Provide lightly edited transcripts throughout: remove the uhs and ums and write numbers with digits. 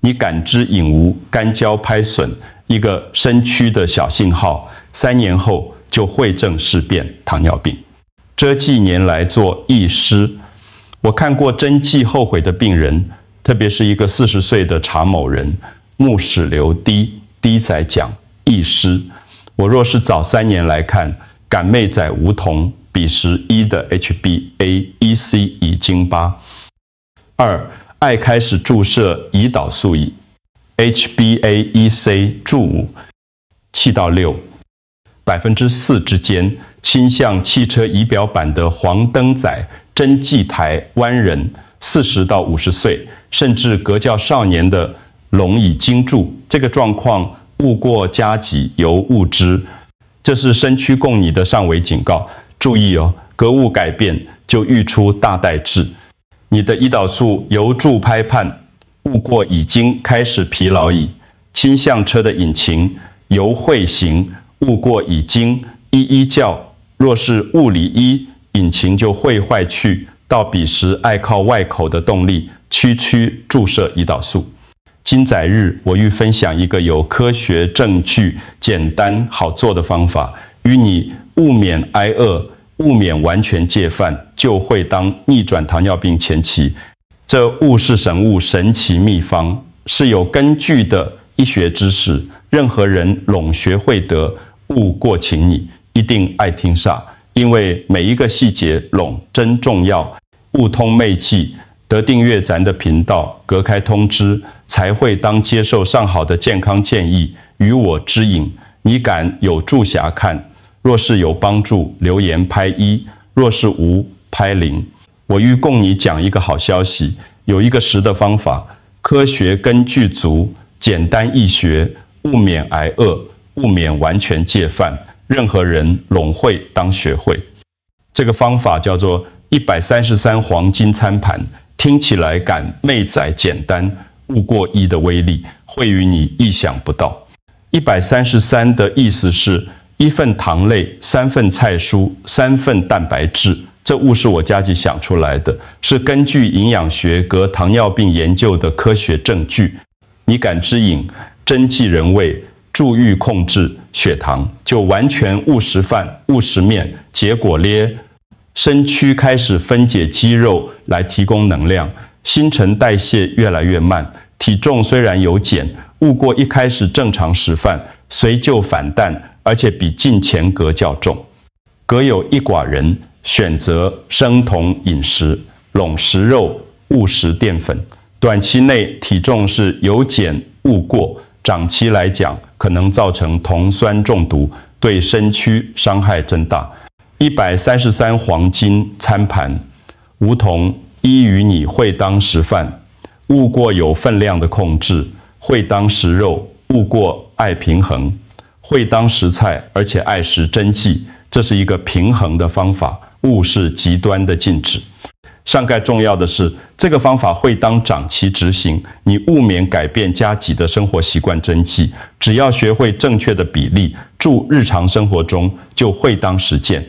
你感知隐无干胶拍损，一个身躯的小信号，3年后就会正事变糖尿病。这几年来做医师，我看过针剂后悔的病人，特别是一个40岁的查某人，目屎流滴仔讲医师。我若是早3年来看，感妹仔无酮比11的 HbA1c 已经8。2. 爱开始注射胰岛素乙 HbA1c 注5，气到6%，4%之间，倾向汽车仪表板的黄灯仔、针剂台湾人，40到50岁，甚至隔较少年的龙乙经注，这个状况勿过加急，犹勿之。这是身躯供你的上围警告，注意哦，格物改变就欲出大代志。你的胰岛素由注拍判，勿过已经开始疲劳矣。倾向车的引擎由会行，勿过已经一叫，若是物理一，引擎就会坏去，到彼时爱靠外口的动力区注射胰岛素。今载日，我欲分享一个有科学证据、简单好做的方法，与你勿免挨饿，勿免完全戒饭，就会当逆转糖尿病前期。这物是神物，神奇秘方，是有根据的医学知识，任何人拢学会得，勿过请你，一定爱听煞，因为每一个细节拢真重要，勿通昧记。得订阅咱的频道，隔开通知，才会当接受上好的健康建议，与我指引。你敢有注暇看，若是有帮助，留言拍1；若是无，拍0。我欲供你讲一个好消息，有一个实的方法，科学根据足，简单易学，勿免挨饿，勿免完全戒饭，任何人拢会当学会。这个方法叫做133黄金餐盘。听起来感妹仔简单，勿过1的威力会与你意想不到。133的意思是1份糖类，3份菜蔬，3份蛋白质。这物是我家己想出来的，是根据营养学和糖尿病研究的科学证据。你敢知饮，针剂人味，注意控制血糖，就完全勿食饭，勿食面，结果咧。身躯开始分解肌肉来提供能量，新陈代谢越来越慢，体重虽然有减，勿过一开始正常食饭，随就反弹，而且比进前格较重。格有一寡人选择生酮饮食，拢食肉，勿食淀粉，短期内体重是有减勿过，长期来讲可能造成酮酸中毒，对身躯伤害真大。133黄金餐盘，无酮依于你会当食饭，勿过有分量的控制，会当食肉，勿过爱平衡，会当食菜，而且爱食针剂，这是一个平衡的方法，勿是极端的禁止。上盖重要的是，这个方法会当长期执行，你勿免改变加急的生活习惯针剂，只要学会正确的比例，注日常生活中就会当实践。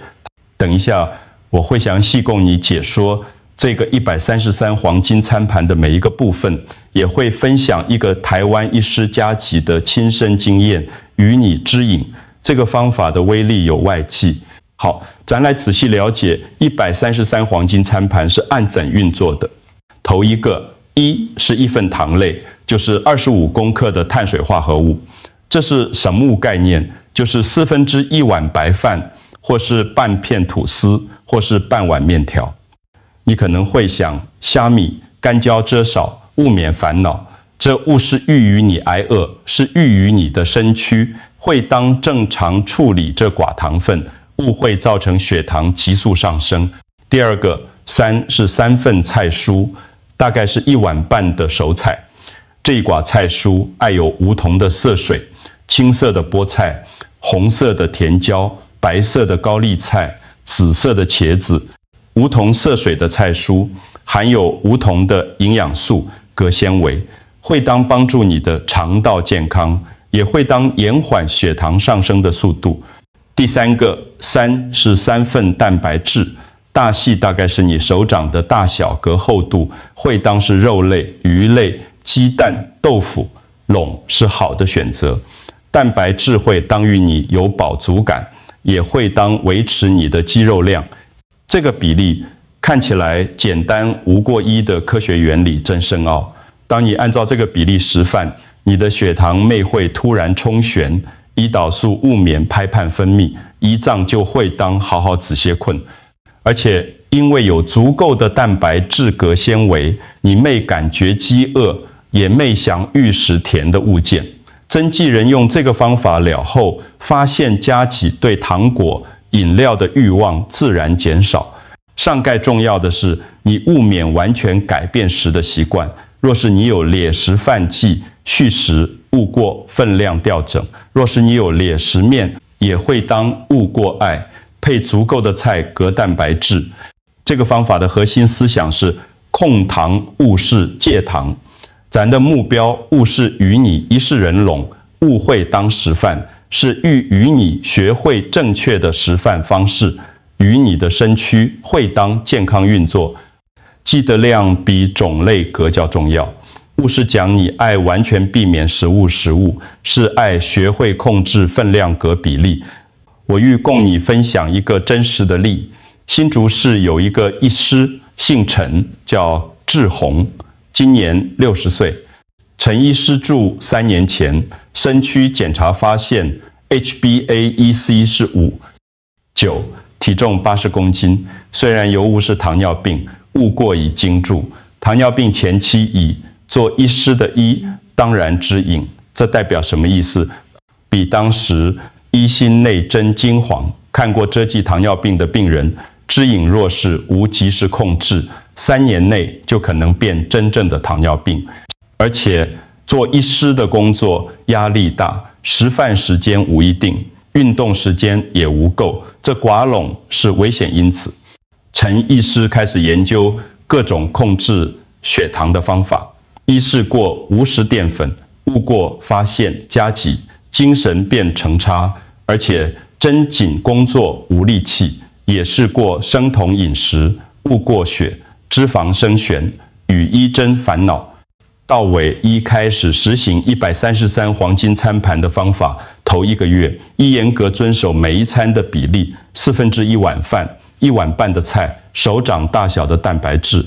等一下，我会详细供你解说这个133黄金餐盘的每一个部分，也会分享一个台湾医师家己的亲身经验与你指引。这个方法的威力有外记。好，咱来仔细了解133黄金餐盘是按怎运作的。头一个1是1份糖类，就是25公克的碳水化合物。这是什么概念？就是1/4碗白饭，或是半片吐司，或是半碗面条。你可能会想，虾米干胶遮少，勿免烦恼。这勿是欲与你挨饿，是欲与你的身躯会当正常处理这寡糖分，勿会造成血糖急速上升。第二个3是3份菜蔬，大概是1碗半的熟菜。这一寡菜蔬爱有无酮的色水，青色的菠菜，红色的甜椒，白色的高丽菜，紫色的茄子。无酮色水的菜蔬含有无酮的营养素、镉纤维，会当帮助你的肠道健康，也会当延缓血糖上升的速度。第三个3是3份蛋白质，大细大概是你手掌的大小和厚度，会当是肉类、鱼类、鸡蛋、豆腐、拢是好的选择。蛋白质会当于你有饱足感，也会当维持你的肌肉量。这个比例看起来简单无过一的科学原理真深奥。当你按照这个比例实范，你的血糖妹会突然冲旋，胰岛素误免拍判分泌，胰脏就会当好好止泻困。而且因为有足够的蛋白质镉纤维，你妹感觉饥饿，也妹想欲食甜的物件。针剂人用这个方法了后，发现家己对糖果、饮料的欲望自然减少。上盖重要的是，你务免完全改变食的习惯。若是你有烈食犯忌，续食勿过分量调整；若是你有烈食面，也会当勿过爱，配足够的菜镉蛋白质。这个方法的核心思想是控糖勿视戒糖。咱的目标勿是与你一世人拢，勿会当食饭，是欲与你学会正确的食饭方式，与你的身躯会当健康运作。记得量比种类格较重要。勿是讲你爱完全避免食物，是爱学会控制分量格比例。我欲供你分享一个真实的例。新竹市有一个医师，姓陈，叫志宏，今年60岁。陈医师住3年前，身躯检查发现 HbA1c 是5，体重80公斤。虽然尤物是糖尿病，勿过以精注。糖尿病前期乙，做医师的医当然知饮，这代表什么意思？比当时医心内真惊惶，看过遮剂糖尿病的病人，知饮若是无及时控制，3年内就可能变真正的糖尿病。而且做医师的工作压力大，食饭时间无一定，运动时间也无够，这寡拢是危险因子。陈医师开始研究各种控制血糖的方法。一试过无食淀粉，勿过发现加急，精神变成差，而且针紧工作无力气。也试过生酮饮食，勿过血，脂肪升旋，与医真烦恼。到尾医开始实行133黄金餐盘的方法，头1个月，医严格遵守每一餐的比例，1/4碗饭，1碗半的菜，手掌大小的蛋白质。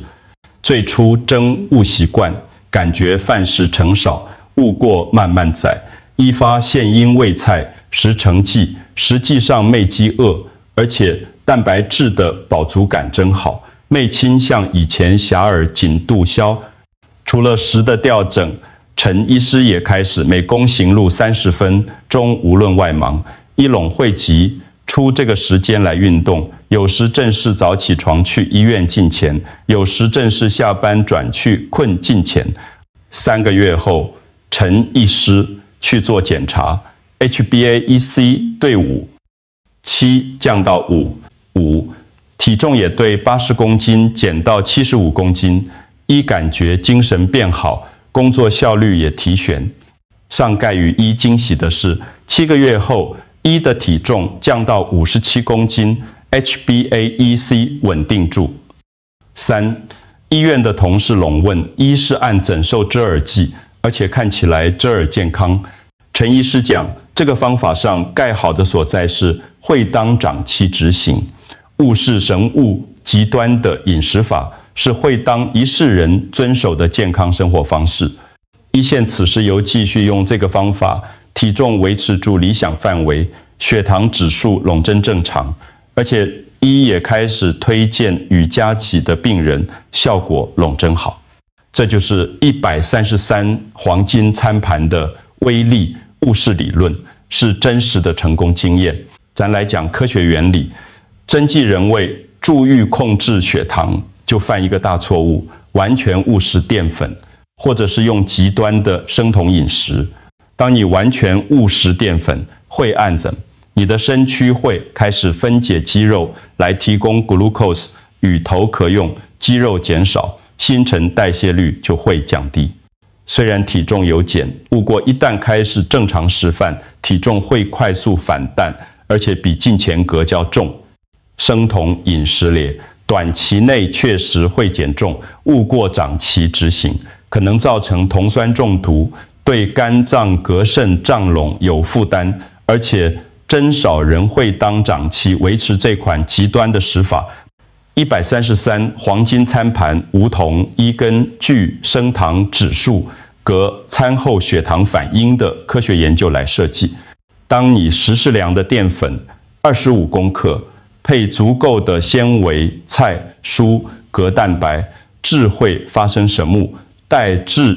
最初蒸勿习惯，感觉饭食成少，勿过慢慢宰。医发现因喂菜食成剂，实际上妹饥饿，而且蛋白质的饱足感真好，妹倾向以前遐迩紧度消。除了食的调整，陈医师也开始每公行路30分钟，无论外忙，一拢汇集出这个时间来运动。有时正是早起床去医院进钱，有时正是下班转去困进钱。3个月后，陈医师去做检查 ，HbA1c 对5，7降到5，体重也对80公斤减到75公斤。医感觉精神变好，工作效率也提悬。上盖与医惊喜的是，7个月后，医的体重降到57公斤 ，HbA1c 稳定住。3. 医院的同事拢问，医是按诊受遮耳剂，而且看起来遮耳健康。陈医师讲，这个方法上盖好的所在是会当长期执行，勿视神物极端的饮食法。是会当一世人遵守的健康生活方式。医县此时又继续用这个方法，体重维持住理想范围，血糖指数拢真正常，而且医也开始推荐与家己的病人，效果拢真好。这就是133黄金餐盘的威力误事理论，是真实的成功经验。咱来讲科学原理，针剂人为注意控制血糖，就犯一个大错误，完全误食淀粉，或者是用极端的生酮饮食。当你完全误食淀粉，会按怎？你的身躯会开始分解肌肉来提供 glucose 与头可用，肌肉减少，新陈代谢率就会降低。虽然体重有减，不过一旦开始正常食饭，体重会快速反弹，而且比进前格较重。生酮饮食咧，短期内确实会减重，勿过长期执行。可能造成酮酸中毒，对肝脏、膈肾、脏垄有负担，而且真少人会当长期维持这款极端的食法。133黄金餐盘无酮依根据升糖指数、镉餐后血糖反应的科学研究来设计。当你食适量的淀粉25公克，配足够的纤维、菜、蔬、镉蛋白，质会发生什么？代质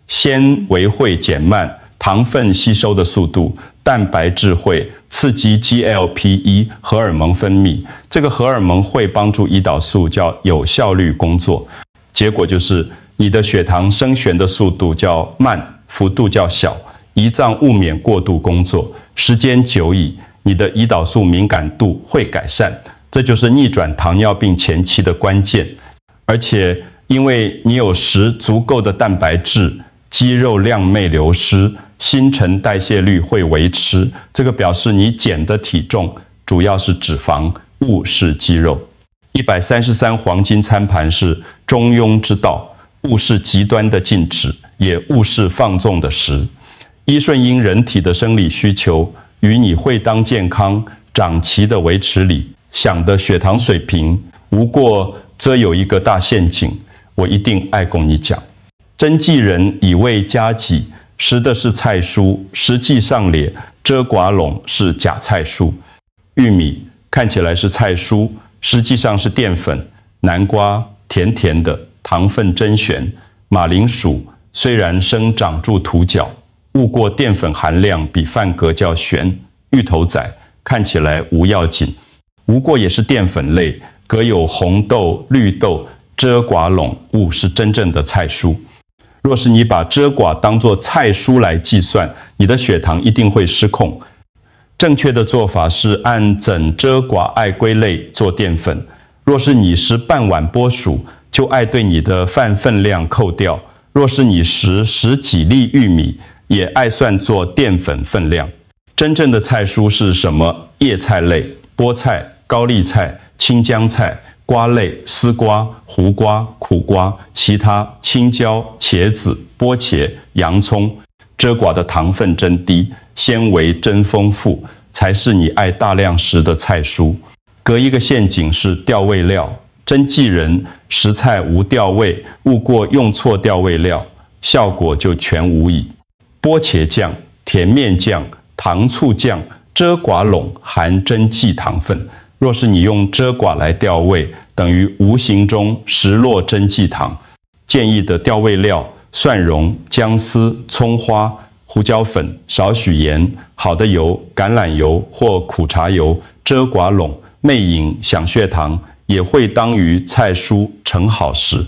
纤维会减慢糖分吸收的速度，蛋白质会刺激 GLP-1 荷尔蒙分泌，这个荷尔蒙会帮助胰岛素叫有效率工作，结果就是你的血糖升旋的速度较慢，幅度较小，胰脏勿免过度工作，时间久矣，你的胰岛素敏感度会改善，这就是逆转糖尿病前期的关键。而且因为你有食足够的蛋白质，肌肉量没流失，新陈代谢率会维持，这个表示你减的体重主要是脂肪，勿是肌肉。133黄金餐盘是中庸之道，勿是极端的禁止，也勿是放纵的食。依顺应人体的生理需求，与你会当健康长期的维持里想的血糖水平，无过则有一个大陷阱，我一定爱跟你讲。真纪人以味加己，食的是菜蔬，实际上咧遮寡拢是假菜蔬。玉米看起来是菜蔬，实际上是淀粉。南瓜甜甜的，糖分真悬。马铃薯虽然生长住土角，勿过淀粉含量比饭格较悬。芋头仔看起来无要紧，无过也是淀粉类，隔有红豆、绿豆，遮寡拢勿是真正的菜蔬。若是你把遮寡当作菜蔬来计算，你的血糖一定会失控。正确的做法是按整遮寡爱归类做淀粉。若是你食半碗波薯，就爱对你的饭分量扣掉；若是你食10几粒玉米，也爱算作淀粉分量。真正的菜蔬是什么？叶菜类、菠菜、高丽菜、青江菜、瓜类、丝瓜、胡瓜、苦瓜，其他青椒、茄子、波茄、洋葱。遮寡的糖分真低，纤维真丰富，才是你爱大量食的菜蔬。隔一个陷阱是调味料，真纪人食菜无调味，勿过用错调味料，效果就全无矣。波茄酱、甜面酱、糖醋酱，遮寡拢含真纪糖分。若是你用遮寡来调味，等于无形中食落真纪糖。建议的调味料：蒜蓉、姜丝、葱花、胡椒粉、少许盐、好的油、橄榄油或苦茶油，遮寡拢。昧饮想血糖，也会当于菜蔬成好食。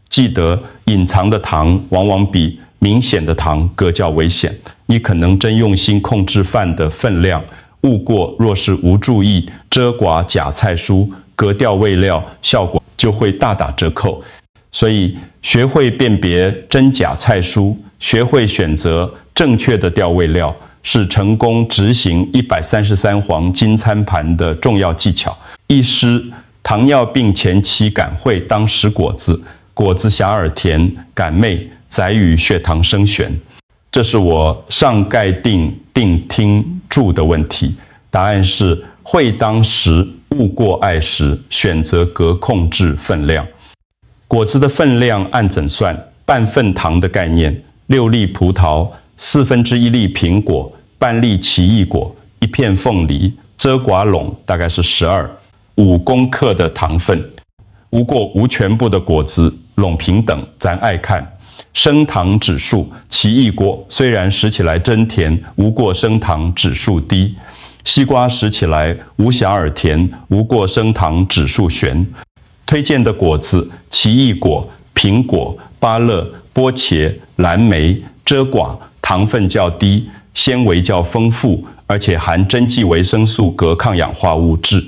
记得隐藏的糖往往比明显的糖格较危险。你可能真用心控制饭的分量，勿过若是无注意遮寡假菜蔬，格调味料，效果就会大打折扣。所以学会辨别真假菜蔬，学会选择正确的调味料，是成功执行133黄金餐盘的重要技巧。医师，糖尿病前期感会当食果子，果子遐尔甜，感昧，载与血糖升旋。这是我上盖定听注的问题。答案是会当食，勿过爱食，选择格控制分量。果子的分量按怎算？半份糖的概念，6粒葡萄，1/4粒苹果，半粒奇异果，1片凤梨，遮寡拢大概是12，5公克的糖分。无过无全部的果子拢平等，咱爱看。升糖指数，奇异果虽然食起来真甜，无过升糖指数低；西瓜食起来无遐尔甜，无过升糖指数悬。推荐的果子：奇异果、苹果、芭乐、波茄、蓝莓。遮寡，糖分较低，纤维较丰富，而且含真纪维生素镉抗氧化物质。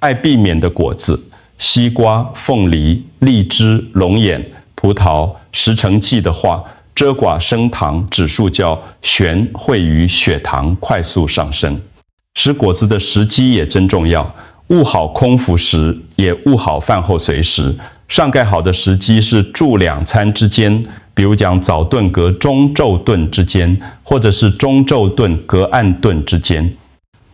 爱避免的果子：西瓜、凤梨、荔枝、龙眼、葡萄。10成剂的话，遮寡升糖指数较悬，会与血糖快速上升。食果子的时机也真重要，勿好空腹食，也勿好饭后随食。上盖好的时机是住2餐之间，比如讲早顿隔中昼顿之间，或者是中昼顿隔暗顿之间。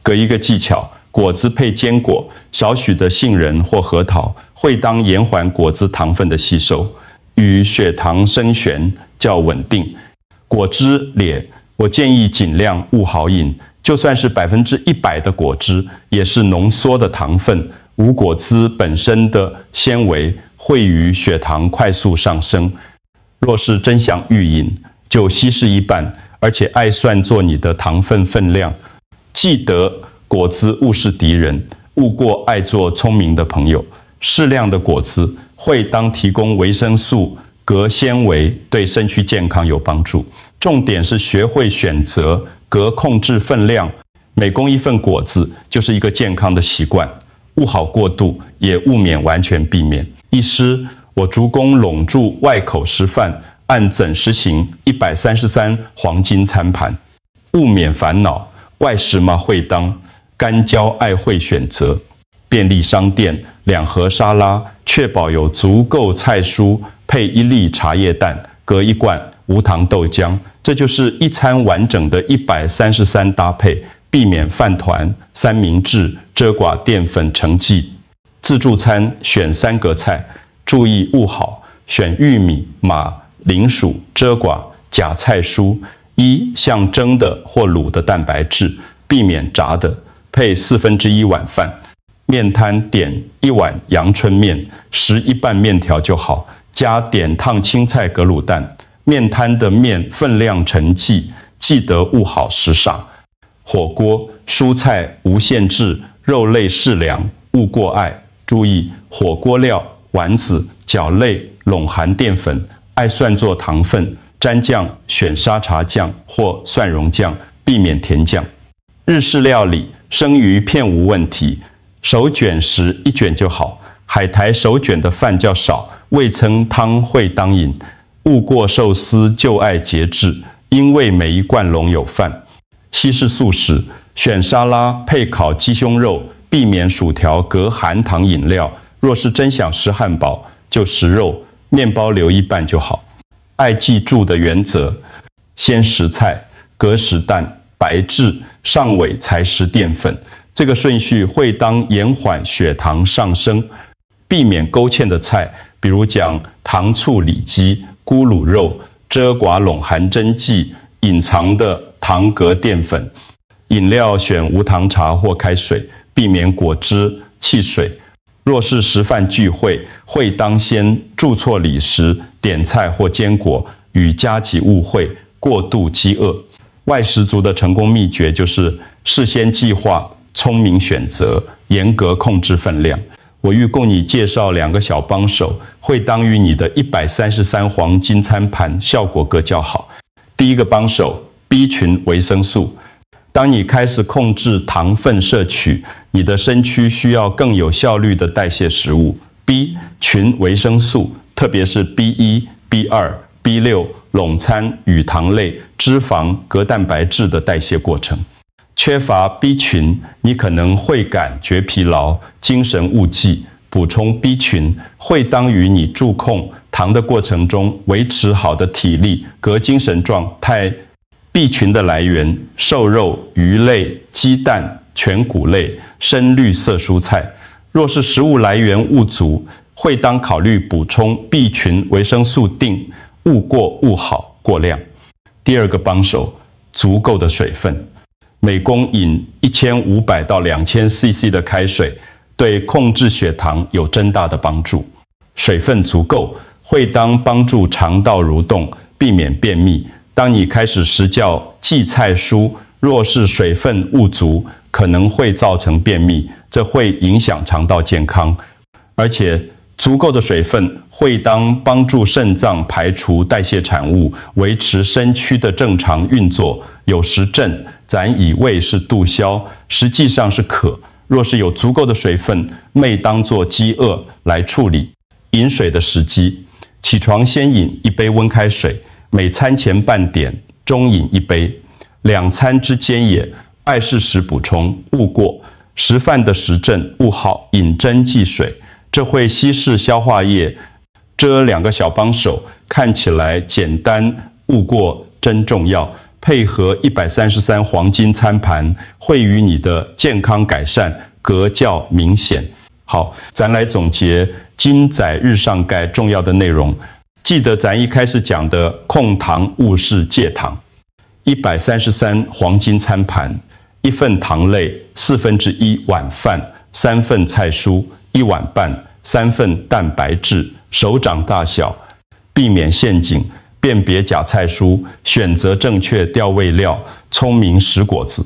隔一个技巧，果子配坚果，少许的杏仁或核桃，会当延缓果汁糖分的吸收，与血糖升旋较稳定。果汁烈，我建议尽量勿好饮，就算是100%的果汁，也是浓缩的糖分，无果汁本身的纤维会与血糖快速上升。若是真想欲饮，就稀释一半，而且爱算作你的糖分分量。记得果汁勿是敌人，勿过爱做聪明的朋友。适量的果汁会当提供维生素、镉纤维，对身躯健康有帮助。重点是学会选择，镉控制分量。每供一份果子就是一个健康的习惯，勿好过度，也勿免完全避免。医师，我逐供拢住外口食饭，按怎实行133黄金餐盘，勿免烦恼。外食嘛会当，干椒爱会选择。便利商店2盒沙拉，确保有足够菜蔬，配1粒茶叶蛋，隔1罐无糖豆浆，这就是一餐完整的133搭配，避免饭团、三明治、遮寡淀粉成剂。自助餐选3格菜，注意勿好选玉米、马、菱薯、遮寡、假菜蔬。像蒸的或卤的蛋白质，避免炸的，配1/4碗饭。面摊点1碗阳春面，食1半面条就好，加点烫青菜隔卤蛋。面摊的面分量成剂，记得勿好食傻。火锅蔬菜无限制，肉类适量，勿过爱。注意火锅料、丸子、饺类拢含淀粉，爱算作糖分。蘸酱选沙茶酱或蒜蓉酱，避免甜酱。日式料理生鱼片无问题，手卷时1卷就好。海苔手卷的饭较少，味噌汤会当饮。勿过寿司就爱节制，因为每一罐笼有饭。西式素食选沙拉配烤鸡胸肉，避免薯条隔含糖饮料。若是真想吃汉堡，就食肉，面包留1半就好。爱记住的原则：先食菜，隔食蛋、白质，上尾才食淀粉。这个顺序会当延缓血糖上升。避免勾芡的菜，比如讲糖醋里脊、咕噜肉、遮寡拢含针剂，隐藏的糖隔淀粉。饮料选无糖茶或开水，避免果汁、汽水。若是食饭聚会，会当先注错礼时，点菜或坚果，与家己误会，过度饥饿。外食族的成功秘诀就是事先计划，聪明选择，严格控制分量。我欲供你介绍2个小帮手，会当于你的133黄金餐盘效果各较好。第一个帮手 B 群维生素。当你开始控制糖分摄取，你的身躯需要更有效率的代谢食物。B 群维生素，特别是 B1、B2、B6 拢参与糖类、脂肪、镉蛋白质的代谢过程。缺乏 B 群，你可能会感觉疲劳、精神误记。补充 B 群，会当于你驻控糖的过程中维持好的体力、镉精神状态。B 群的来源：瘦肉、鱼类、鸡蛋、全谷类、深绿色蔬菜。若是食物来源物足，会当考虑补充 B 群维生素锭，勿过勿好过量。第2个帮手，足够的水分。每公饮1500到2000 CC 的开水，对控制血糖有真大的帮助。水分足够，会当帮助肠道蠕动，避免便秘。当你开始食较荠菜蔬，若是水分不足，可能会造成便秘，这会影响肠道健康。而且足够的水分会当帮助肾脏排除代谢产物，维持身躯的正常运作。有时朕咱以为是度消，实际上是渴。若是有足够的水分，昧当作饥饿来处理。饮水的时机：起床先饮1杯温开水，每餐前半点，中饮1杯。2餐之间也，爱适时补充，勿过。食饭的时阵勿好饮针忌水，这这会稀释消化液。这2个小帮手看起来简单，勿过真重要。配合133黄金餐盘，会与你的健康改善格较明显。好，咱来总结金载日上钙重要的内容。记得咱一开始讲的控糖勿视戒糖。133黄金餐盘，1份糖类1/4碗饭，3份菜蔬1碗半，3份蛋白质，手掌大小，避免陷阱。辨别假菜蔬，选择正确调味料，聪明食果子。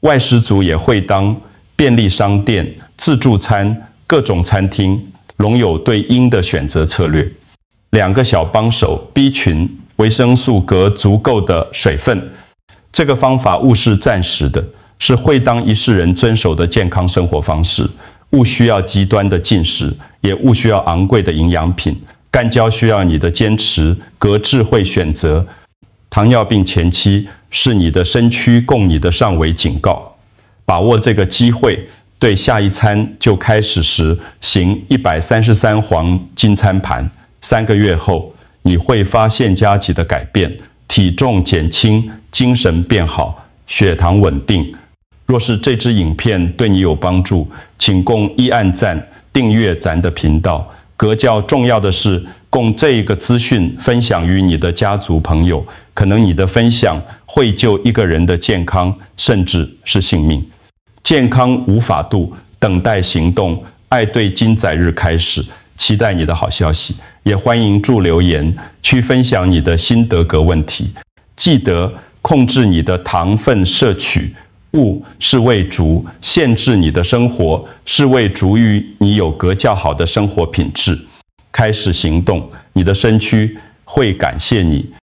外食族也会当便利商店、自助餐、各种餐厅，拢有对应的选择策略。2个小帮手 B 群，维生素隔足够的水分。这个方法勿是暂时的，是会当一世人遵守的健康生活方式。勿需要极端的进食，也勿需要昂贵的营养品。干胶需要你的坚持，隔智慧选择。糖尿病前期是你的身躯供你的上围警告，把握这个机会，对下一餐就开始时行133黄金餐盘。3个月后，你会发现加急的改变，体重减轻，精神变好，血糖稳定。若是这支影片对你有帮助，请共按赞、订阅咱的频道。格较重要的是，供这一个资讯分享于你的家族朋友，可能你的分享会救一个人的健康，甚至是性命。健康无法度，等待行动，爱对金载日开始，期待你的好消息，也欢迎助留言去分享你的心得格问题。记得控制你的糖分摄取，勿是为足，限制你的生活，是为足于你有格较好的生活品质。开始行动，你的身躯会感谢你。